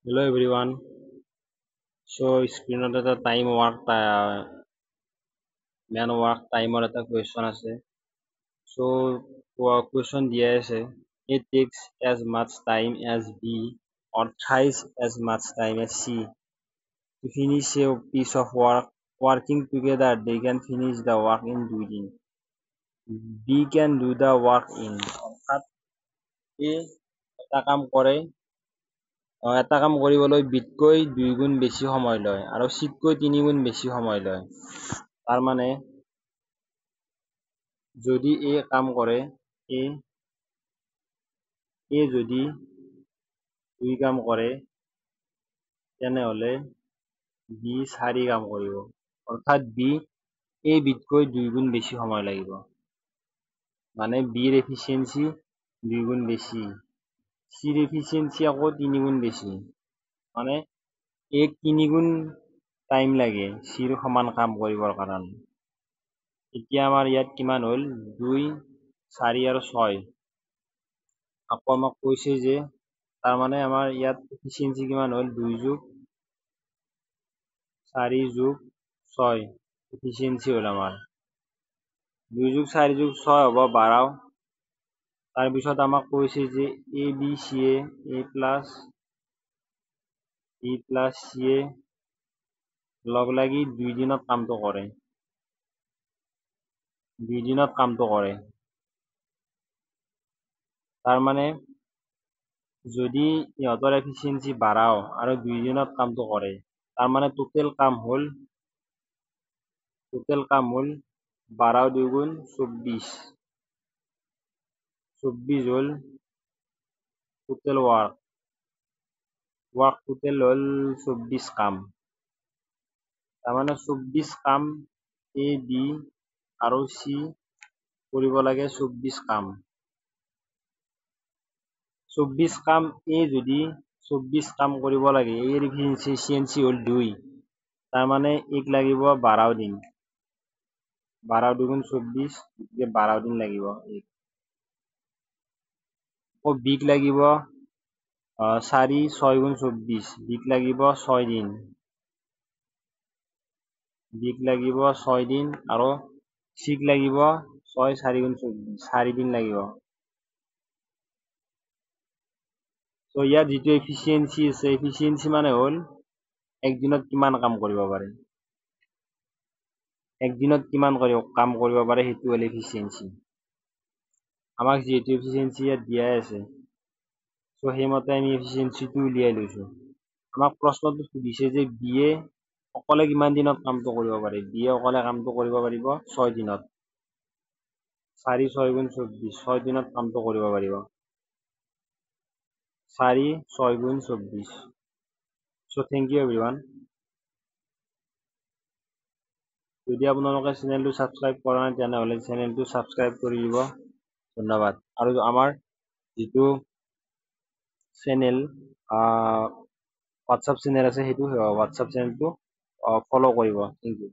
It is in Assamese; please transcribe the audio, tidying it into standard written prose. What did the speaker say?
Hello everyone. So screen at the time work man work timer at the question আছে. So question দিয়া আছে. It takes as much time as B or thrice as much time as C to finish a piece of work. Working together, they can finish the work in 2 দিন. B can do the work in. অৰ্থাৎ A এটা কাম কৰিবলৈ বিতকৈ 2 গুণ বেছি সময় লয় আৰু চিতকৈ 3 গুণ বেছি সময় লয়। তাৰ মানে যদি এ কাম কৰে এ এ যদি 2 কাম কৰে তেনেহলে বি 4 কাম কৰিব। অৰ্থাৎ এ বিতকৈ 2 গুণ বেছি সময় লাগিব। মানে বিৰ এফিচিয়েঞ্চি 2 গুণ বেছি। চিৰ এফিচিয়েঞ্চি আকৌ 3 গুণ বেছি। মানে এক 3 গুণ টাইম লাগে চিৰ সমান কাম কৰিবৰ কাৰণে। এতিয়া আমাৰ ইয়াত কিমান হ'ল 2, 4 আৰু 6। আকৌ আমাক কৈছে যে তাৰমানে আমাৰ ইয়াত এফিচিয়েঞ্চি কিমান হ'ল 2 যোগ 4 যোগ 6 এফিচিয়েঞ্চি হ'ল আমাৰ 2 যোগ 4 যোগ 6 হ'ব 12। তাৰপিছত আমাক কৈছে যে A B C A plus B plus C এ লগ লাগি 2 দিনত কামটো কৰে। 2 দিনত কামটো কৰে। তাৰমানে যদি ইহঁতৰ এফিচিয়েঞ্চি বাঢ়াও আৰু 2 দিনত কামটো কৰে তাৰমানে টোটেল কাম হ'ল 12 2 গুণ 24। 24 হ'ল টোটেল ৱাৰ্ক টোটেল হ'ল 24 কাম। তাৰমানে 24 কাম এ বি আৰু চি কৰিব লাগে। 24 কাম 24 কাম এ যদি 24 কাম কৰিব লাগে এৰ এফিচিয়েঞ্চি হ'ল 2। তাৰমানে এক লাগিব 12 দিন। 12 2 গুণ 24 গতিকে 12 দিন লাগিব। আকৌ বিক লাগিব 4 6 গুণ 24 বিক লাগিব 6 দিন। বিক লাগিব 6 দিন আৰু চিক লাগিব 6 4 গুণ 24 4 দিন লাগিব। তো ইয়াত যিটো এফিচিয়েঞ্চি আছে এফিচিয়েঞ্চি মানে হ'ল একদিনত কিমান কাম কৰিব পাৰে। একদিনত কিমান কাম কৰিব পাৰে সেইটো হ'ল এফিচিয়েঞ্চি। আমাক যিহেতু এফিচিয়েঞ্চি ইয়াত দিয়াই আছে তো সেইমতে আমি এফিচিয়েঞ্চিটো উলিয়াই লৈছোঁ। আমাক প্ৰশ্নটো সুধিছে যে বিয়ে অকলে কিমান দিনত কামটো কৰিব পাৰে। বিয়ে অকলে কামটো কৰিব পাৰিব 6 দিনত। 4 6 গুণ 24 6 দিনত কামটো কৰিব পাৰিব। 4 6 গুণ 24। So thank you everyone. যদি আপোনালোকে চেনেলটো ছাবস্ক্ৰাইব কৰা নাই তেনেহ'লে চেনেলটো ছাবস্ক্ৰাইব কৰি দিব। ধন্যবাদ। আৰু আমাৰ যিটো চেনেল হোৱাটছআপ চেনেল আছে সেইটো হোৱাটছআপ চেনেলটো ফ'ল' কৰিব। Thank U.